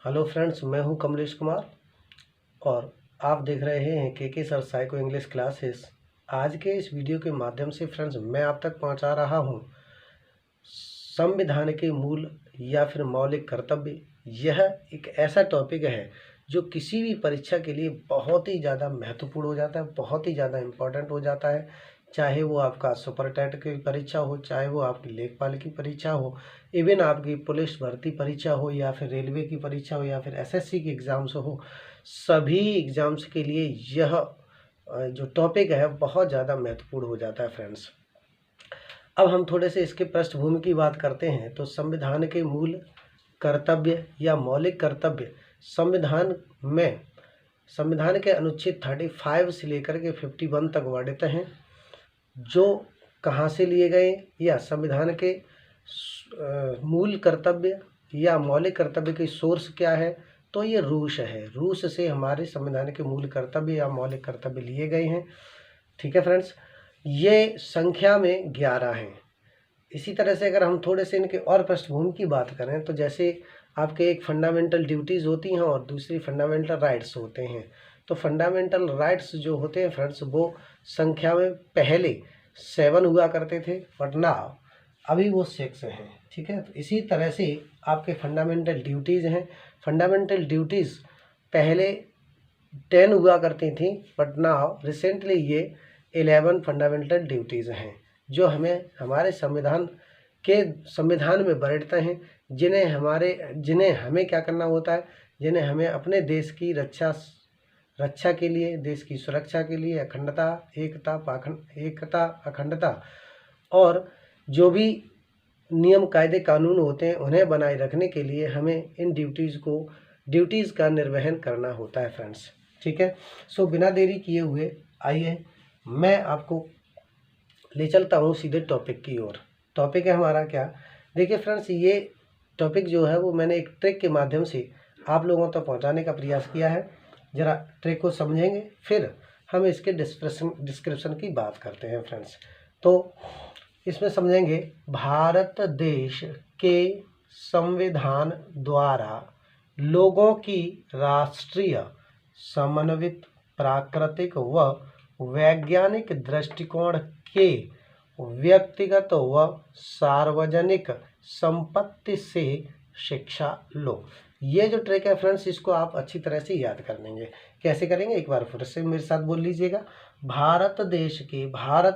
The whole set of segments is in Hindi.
हेलो फ्रेंड्स, मैं हूं कमलेश कुमार और आप देख रहे हैं के सर साइको इंग्लिश क्लासेस। आज के इस वीडियो के माध्यम से फ्रेंड्स मैं आप तक पहुंचा रहा हूं संविधान के मूल या फिर मौलिक कर्तव्य। यह एक ऐसा टॉपिक है जो किसी भी परीक्षा के लिए बहुत ही ज़्यादा महत्वपूर्ण हो जाता है, बहुत ही ज़्यादा इम्पोर्टेंट हो जाता है। चाहे वो आपका सुपर टेट की परीक्षा हो, चाहे वो आपकी लेखपाल की परीक्षा हो, इवन आपकी पुलिस भर्ती परीक्षा हो, या फिर रेलवे की परीक्षा हो, या फिर एसएससी की एग्ज़ाम्स हो, सभी एग्ज़ाम्स के लिए यह जो टॉपिक है बहुत ज़्यादा महत्वपूर्ण हो जाता है फ्रेंड्स। अब हम थोड़े से इसके पृष्ठभूमि की बात करते हैं तो संविधान के मूल कर्तव्य या मौलिक कर्तव्य संविधान के अनुच्छेद 35 से लेकर के 51 तक वर्णित हैं, जो कहाँ से लिए गए या संविधान के मूल कर्तव्य या मौलिक कर्तव्य की सोर्स क्या है। तो ये रूस है, रूस से हमारे संविधान के मूल कर्तव्य या मौलिक कर्तव्य लिए गए हैं। ठीक है फ्रेंड्स, ये संख्या में 11 हैं। इसी तरह से अगर हम थोड़े से इनके और पृष्ठभूमि की बात करें तो जैसे आपके एक फंडामेंटल ड्यूटीज़ होती हैं और दूसरी फंडामेंटल राइट्स होते हैं। तो फंडामेंटल राइट्स जो होते हैं फ्रेंड्स, वो संख्या में पहले 7 हुआ करते थे, बट नाउ अभी वो 6 हैं। ठीक है, तो इसी तरह से आपके फंडामेंटल ड्यूटीज़ हैं। फंडामेंटल ड्यूटीज़ पहले 10 हुआ करती थी, बट नाउ रिसेंटली ये 11 फंडामेंटल ड्यूटीज़ हैं जो हमें हमारे संविधान में वर्णित हैं, जिन्हें हमें क्या करना होता है, जिन्हें हमें अपने देश की रक्षा के लिए, देश की सुरक्षा के लिए एकता, अखंडता और जो भी नियम कायदे कानून होते हैं उन्हें बनाए रखने के लिए हमें इन ड्यूटीज़ का निर्वहन करना होता है फ्रेंड्स। ठीक है, सो बिना देरी किए हुए आइए मैं आपको ले चलता हूँ सीधे टॉपिक की ओर। टॉपिक है हमारा क्या, देखिए फ्रेंड्स, ये टॉपिक जो है वो मैंने एक ट्रिक के माध्यम से आप लोगों तक पहुँचाने का प्रयास किया है। ज़रा ट्रिक को समझेंगे, फिर हम इसके डिस्क्रिप्शन की बात करते हैं फ्रेंड्स। तो इसमें समझेंगे, भारत देश के संविधान द्वारा लोगों की राष्ट्रीय, समन्वित, प्राकृतिक व वैज्ञानिक दृष्टिकोण के व्यक्तिगत व सार्वजनिक संपत्ति से शिक्षा लो। ये जो ट्रिक है फ्रेंड्स, इसको आप अच्छी तरह से याद कर लेंगे। कैसे करेंगे, एक बार फिर से मेरे साथ बोल लीजिएगा। भारत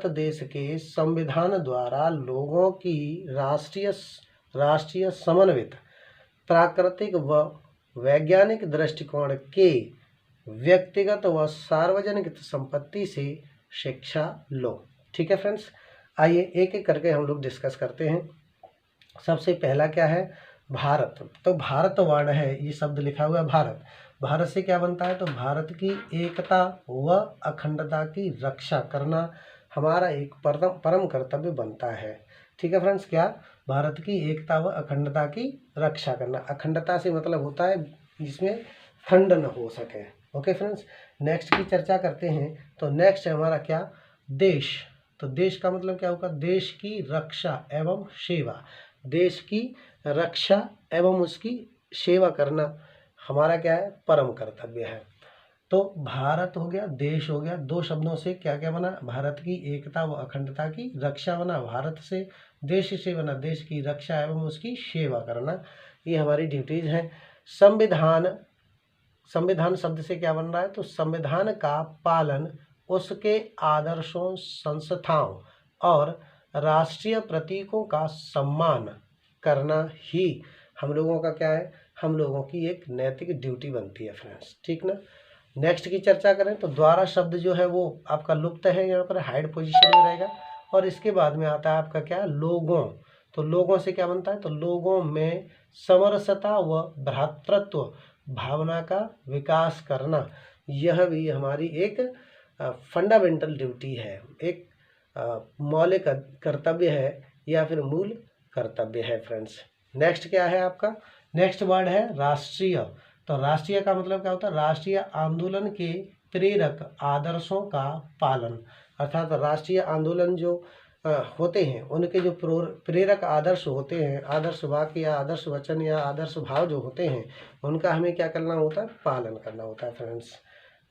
देश के संविधान द्वारा लोगों की राष्ट्रीय समन्वित, प्राकृतिक व वैज्ञानिक दृष्टिकोण के व्यक्तिगत व सार्वजनिक संपत्ति से शिक्षा लो। ठीक है फ्रेंड्स, आइए एक एक करके हम लोग डिस्कस करते हैं। सबसे पहला क्या है, भारत। तो भारत वर्ण है, ये शब्द लिखा हुआ है भारत। भारत से क्या बनता है, तो भारत की एकता व अखंडता की रक्षा करना हमारा एक परम कर्तव्य बनता है। ठीक है फ्रेंड्स, क्या, भारत की एकता व अखंडता की रक्षा करना। अखंडता से मतलब होता है जिसमें खंड न हो सके। ओके फ्रेंड्स, नेक्स्ट की चर्चा करते हैं। तो नेक्स्ट है हमारा क्या, देश। तो देश का मतलब क्या होगा, देश की रक्षा एवं सेवा। देश की रक्षा एवं उसकी सेवा करना हमारा क्या है, परम कर्तव्य है। तो भारत हो गया, देश हो गया, दो शब्दों से क्या क्या बना, भारत की एकता व अखंडता की रक्षा बना, भारत से देश से बना देश की रक्षा एवं उसकी सेवा करना। ये हमारी ड्यूटीज हैं। संविधान शब्द से क्या बन रहा है, तो संविधान का पालन, उसके आदर्शों, संस्थाओं और राष्ट्रीय प्रतीकों का सम्मान करना ही हम लोगों का क्या है, हम लोगों की एक नैतिक ड्यूटी बनती है फ्रेंड्स। ठीक ना। नेक्स्ट की चर्चा करें तो द्वारा शब्द जो है वो आपका लुप्त है, यहाँ पर हाइड पोजीशन में रहेगा। और इसके बाद में आता है आपका क्या, लोगों। तो लोगों से क्या बनता है, तो लोगों में समरसता व भ्रातृत्व भावना का विकास करना, यह भी हमारी एक फंडामेंटल ड्यूटी है, एक मौलिक कर्तव्य है या फिर मूल कर्तव्य है फ्रेंड्स। नेक्स्ट क्या है आपका, नेक्स्ट वर्ड है राष्ट्रीय। तो राष्ट्रीय का मतलब क्या होता है, राष्ट्रीय आंदोलन के प्रेरक आदर्शों का पालन। अर्थात राष्ट्रीय आंदोलन जो होते हैं, उनके जो प्रेरक आदर्श होते हैं, आदर्श वाक्य या आदर्श वचन या आदर्श भाव जो होते हैं, उनका हमें क्या करना होता है, पालन करना होता है फ्रेंड्स।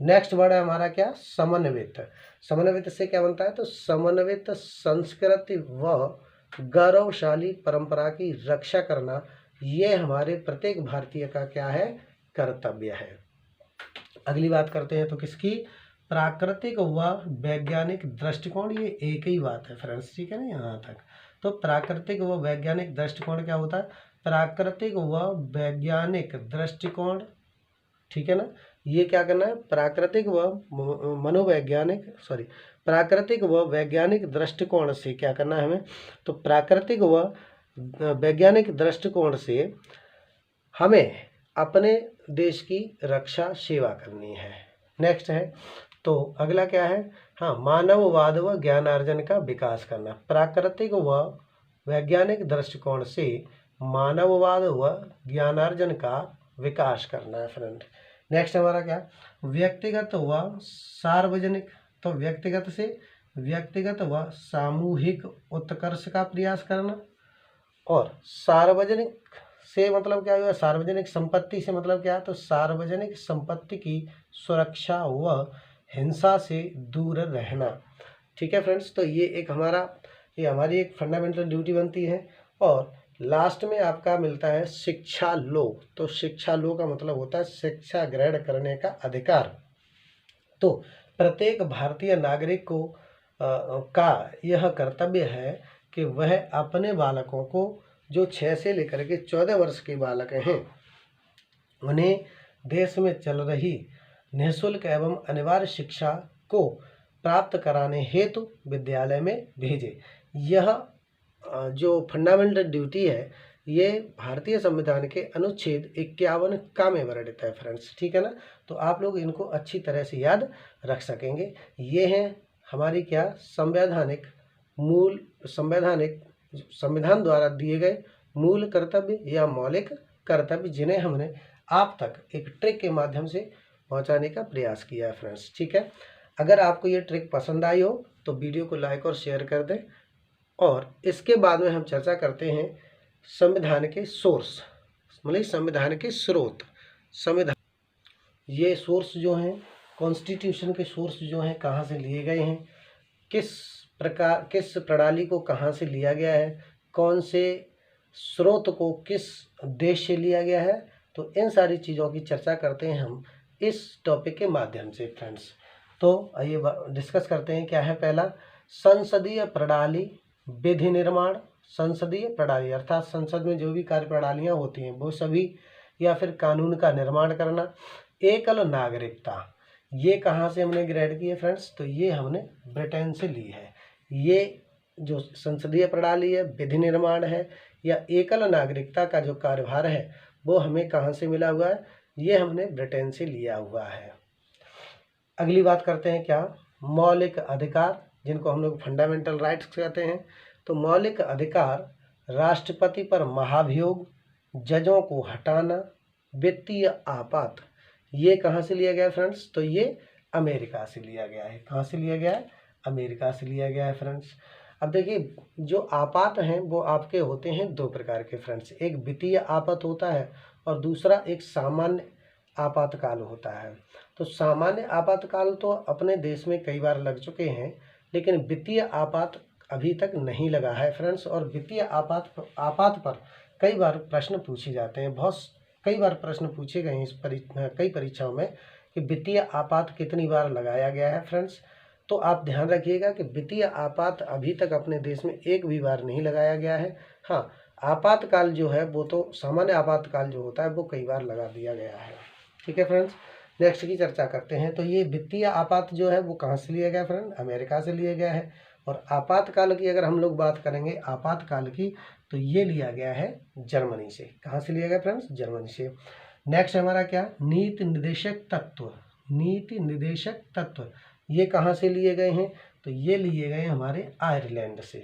नेक्स्ट वर्ड है हमारा क्या, समन्वित। समन्वित से क्या बनता है, तो समन्वित संस्कृति व गौरवशाली परंपरा की रक्षा करना, ये हमारे प्रत्येक भारतीय का क्या है, कर्तव्य है। अगली बात करते हैं तो किसकी, प्राकृतिक व वैज्ञानिक दृष्टिकोण, ये एक ही बात है फ्रेंड्स, ठीक है ना यहाँ तक। तो प्राकृतिक व वैज्ञानिक दृष्टिकोण क्या होता है, प्राकृतिक व वैज्ञानिक दृष्टिकोण, ठीक है ना। ये क्या करना है, प्राकृतिक व प्राकृतिक व वैज्ञानिक दृष्टिकोण से क्या करना है हमें, तो प्राकृतिक व वैज्ञानिक दृष्टिकोण से हमें अपने देश की रक्षा सेवा करनी है। नेक्स्ट है, तो अगला क्या है, हाँ, मानववाद व ज्ञानार्जन का विकास करना। प्राकृतिक व वैज्ञानिक दृष्टिकोण से मानववाद व ज्ञानार्जन का विकास करना है फ्रेंड। नेक्स्ट हमारा क्या, व्यक्तिगत व सार्वजनिक। तो व्यक्तिगत से व्यक्तिगत व सामूहिक उत्कर्ष का प्रयास करना, और सार्वजनिक से मतलब क्या हुआ, सार्वजनिक संपत्ति से मतलब क्या है, तो सार्वजनिक संपत्ति की सुरक्षा व हिंसा से दूर रहना। ठीक है फ्रेंड्स, तो ये हमारी एक फंडामेंटल ड्यूटी बनती है। और लास्ट में आपका मिलता है शिक्षा लो। तो शिक्षा लो का मतलब होता है शिक्षा ग्रहण करने का अधिकार। तो प्रत्येक भारतीय नागरिक को का यह कर्तव्य है कि वह अपने बालकों को, जो 6 से लेकर के 14 वर्ष के बालक हैं, उन्हें देश में चल रही निःशुल्क एवं अनिवार्य शिक्षा को प्राप्त कराने हेतु विद्यालय में भेजे। यह जो फंडामेंटल ड्यूटी है, ये भारतीय संविधान के अनुच्छेद 51 का में वर्णित है फ्रेंड्स, ठीक है ना। तो आप लोग इनको अच्छी तरह से याद रख सकेंगे। ये हैं हमारी क्या, संविधान द्वारा दिए गए मूल कर्तव्य या मौलिक कर्तव्य, जिन्हें हमने आप तक एक ट्रिक के माध्यम से पहुंचाने का प्रयास किया है फ्रेंड्स, ठीक है। अगर आपको ये ट्रिक पसंद आई हो तो वीडियो को लाइक और शेयर कर दें। और इसके बाद में हम चर्चा करते हैं संविधान के सोर्स, मतलब संविधान के स्रोत। ये सोर्स जो हैं, कॉन्स्टिट्यूशन के सोर्स जो हैं, कहाँ से लिए गए हैं, किस प्रणाली को कहाँ से लिया गया है, कौन से स्रोत को किस देश से लिया गया है, तो इन सारी चीज़ों की चर्चा करते हैं हम इस टॉपिक के माध्यम से फ्रेंड्स। तो आइए डिस्कस करते हैं। क्या है पहला, संसदीय प्रणाली विधि निर्माण। संसदीय प्रणाली अर्थात संसद में जो भी कार्य प्रणालियाँ होती हैं वो सभी, या फिर कानून का निर्माण करना। एकल नागरिकता, ये कहाँ से हमने ग्रहण की है फ्रेंड्स, तो ये हमने ब्रिटेन से ली है। ये जो संसदीय प्रणाली है, विधि निर्माण है, या एकल नागरिकता का जो कार्यभार है, वो हमें कहाँ से मिला हुआ है, ये हमने ब्रिटेन से लिया हुआ है। अगली बात करते हैं क्या, मौलिक अधिकार, जिनको हम लोग फंडामेंटल राइट्स कहते हैं। तो मौलिक अधिकार, राष्ट्रपति पर महाभियोग, जजों को हटाना, वित्तीय आपात, ये कहाँ से लिया गया है फ्रेंड्स, तो ये अमेरिका से लिया गया है। कहाँ से लिया गया है, अमेरिका से लिया गया है फ्रेंड्स। अब देखिए, जो आपात हैं वो आपके होते हैं 2 प्रकार के फ्रेंड्स, एक वित्तीय आपात होता है और दूसरा एक सामान्य आपातकाल होता है। तो सामान्य आपातकाल तो अपने देश में कई बार लग चुके हैं, लेकिन वित्तीय आपात अभी तक नहीं लगा है फ्रेंड्स। और वित्तीय आपात पर कई बार प्रश्न पूछे जाते हैं, कई बार प्रश्न पूछे गए हैं कई परीक्षाओं में कि वित्तीय आपात कितनी बार लगाया गया है फ्रेंड्स। तो आप ध्यान रखिएगा कि वित्तीय आपात अभी तक अपने देश में एक भी बार नहीं लगाया गया है। हाँ, आपातकाल जो है वो तो सामान्य आपातकाल जो होता है वो कई बार लगा दिया गया है, ठीक है फ्रेंड्स। नेक्स्ट की चर्चा करते हैं। तो ये वित्तीय आपात जो है वो कहाँ से लिया गया फ्रेंड, अमेरिका से लिया गया है। और आपातकाल की अगर हम लोग बात करेंगे, आपातकाल की, तो ये लिया गया है जर्मनी से। कहाँ से लिया गया फ्रेंड्स, जर्मनी से। नेक्स्ट हमारा क्या, नीति निर्देशक तत्व। नीति निर्देशक तत्व ये कहाँ से लिए गए हैं, तो ये लिए गए हमारे आयरलैंड से।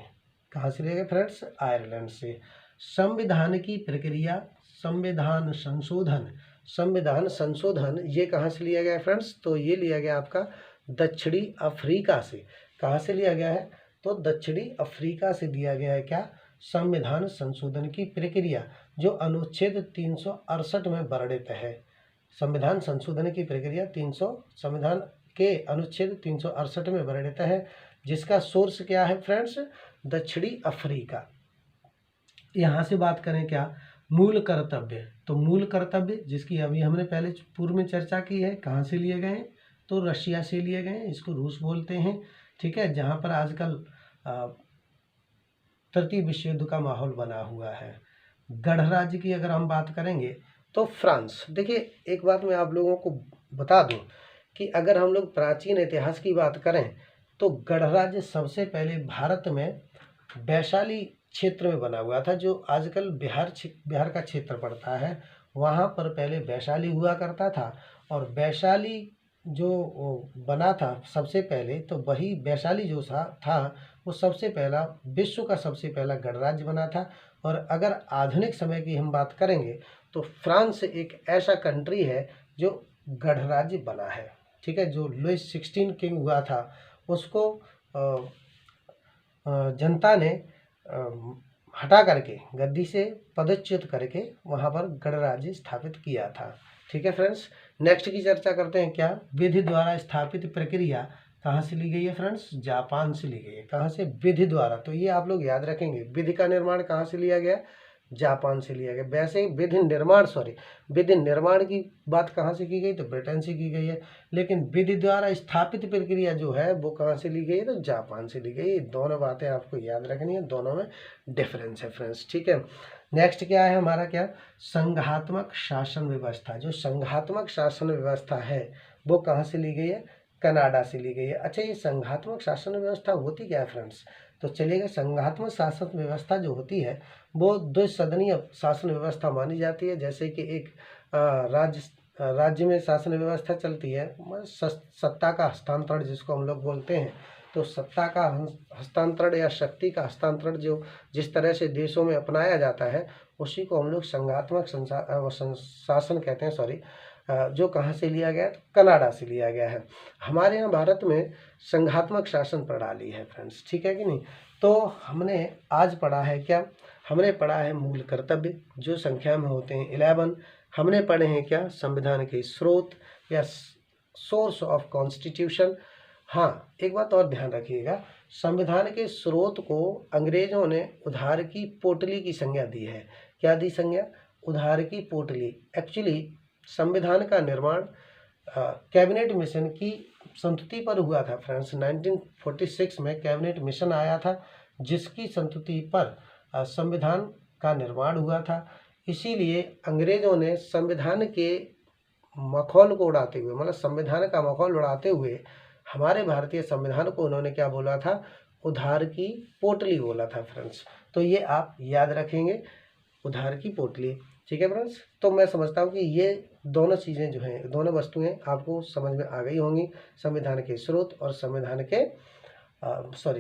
कहाँ से लिए गए फ्रेंड्स, आयरलैंड से। संविधान की प्रक्रिया, संविधान संशोधन ये कहाँ से लिया गया है फ्रेंड्स, तो ये लिया गया आपका दक्षिणी अफ्रीका से। कहाँ से लिया गया है, तो दक्षिणी अफ्रीका से दिया गया है क्या, संविधान संशोधन की प्रक्रिया, जो अनुच्छेद 368 में वर्णित है। संविधान संशोधन की प्रक्रिया संविधान के अनुच्छेद 368 में वर्णित है, जिसका सोर्स क्या है फ्रेंड्स, दक्षिणी अफ्रीका। यहाँ से बात करें क्या, मूल कर्तव्य, तो मूल कर्तव्य जिसकी अभी हमने पहले पूर्व में चर्चा की है, कहाँ से लिए गए, तो रशिया से लिए गए, इसको रूस बोलते हैं, ठीक है, जहाँ पर आजकल तृतीय विश्व युद्ध का माहौल बना हुआ है। गणराज्य की अगर हम बात करेंगे तो फ्रांस। देखिए एक बात मैं आप लोगों को बता दूं कि अगर हम लोग प्राचीन इतिहास की बात करें तो गणराज्य सबसे पहले भारत में वैशाली क्षेत्र में बना हुआ था, जो आजकल बिहार का क्षेत्र पड़ता है, वहाँ पर पहले वैशाली हुआ करता था। और वैशाली जो बना था सबसे पहले, तो वही वैशाली जो था वो सबसे पहला, विश्व का सबसे पहला गणराज्य बना था। और अगर आधुनिक समय की हम बात करेंगे तो फ्रांस एक ऐसा कंट्री है जो गणराज्य बना है, ठीक है। जो लुइस 16 किंग हुआ था उसको जनता ने हटा करके, गद्दी से पदच्युत करके वहाँ पर गणराज्य स्थापित किया था, ठीक है फ्रेंड्स। नेक्स्ट की चर्चा करते हैं क्या, विधि द्वारा स्थापित प्रक्रिया कहाँ से ली गई है फ्रेंड्स, जापान से ली गई है। कहाँ से, विधि द्वारा, तो ये आप लोग याद रखेंगे, विधि का निर्माण कहाँ से लिया गया, जापान से लिया गया। वैसे विधि निर्माण की बात कहाँ से की गई, तो ब्रिटेन से की गई है, लेकिन विधि द्वारा स्थापित प्रक्रिया जो है वो कहाँ से ली गई है, तो जापान से ली गई है। दोनों बातें आपको याद रखनी है, दोनों में डिफरेंस है फ्रेंड्स, ठीक है। नेक्स्ट क्या है हमारा, क्या, संघात्मक शासन व्यवस्था। जो संघात्मक शासन व्यवस्था है वो कहाँ से ली गई है, कनाडा से ली गई है। अच्छा, ये संघात्मक शासन व्यवस्था होती क्या है फ्रेंड्स, तो चलिएगा, संघात्मक शासन व्यवस्था जो होती है वो द्विसदनीय शासन व्यवस्था मानी जाती है। जैसे कि एक राज्य में शासन व्यवस्था चलती है, सत्ता का हस्तांतरण जिसको हम लोग बोलते हैं, तो सत्ता का हस्तांतरण या शक्ति का हस्तांतरण जो जिस तरह से देशों में अपनाया जाता है उसी को हम लोग संघात्मक शासन कहते हैं, सॉरी। जो कहाँ से लिया गया, तो कनाडा से लिया गया है। हमारे यहाँ भारत में संघात्मक शासन प्रणाली है फ्रेंड्स, ठीक है कि नहीं। तो हमने आज पढ़ा है क्या, हमने पढ़ा है मूल कर्तव्य जो संख्या में होते हैं 11। हमने पढ़े हैं क्या, संविधान के स्रोत या सोर्स ऑफ कॉन्स्टिट्यूशन। हाँ, एक बात और ध्यान रखिएगा, संविधान के स्रोत को अंग्रेजों ने उधार की पोटली की संज्ञा दी है। क्या दी संज्ञा, उधार की पोटली। एक्चुअली संविधान का निर्माण कैबिनेट मिशन की संस्तुति पर हुआ था फ्रेंड्स। 1946 में कैबिनेट मिशन आया था जिसकी संस्तुति पर संविधान का निर्माण हुआ था। इसीलिए अंग्रेजों ने संविधान के मखौल को उड़ाते हुए, मतलब संविधान का मखौल उड़ाते हुए हमारे भारतीय संविधान को उन्होंने क्या बोला था, उधार की पोटली बोला था फ्रेंड्स। तो ये आप याद रखेंगे, उधार की पोटली, ठीक है फ्रेंड्स। तो मैं समझता हूँ कि ये दोनों चीज़ें जो हैं, दोनों वस्तुएं आपको समझ में आ गई होंगी, संविधान के स्रोत और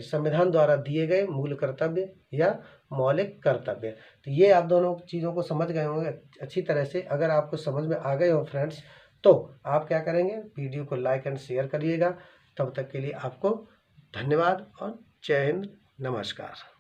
संविधान द्वारा दिए गए मूल कर्तव्य या मौलिक कर्तव्य। तो ये आप दोनों चीज़ों को समझ गए होंगे अच्छी तरह से। अगर आपको समझ में आ गए हो फ्रेंड्स तो आप क्या करेंगे, वीडियो को लाइक एंड शेयर करिएगा। तब तक के लिए आपको धन्यवाद और जय हिंद, नमस्कार।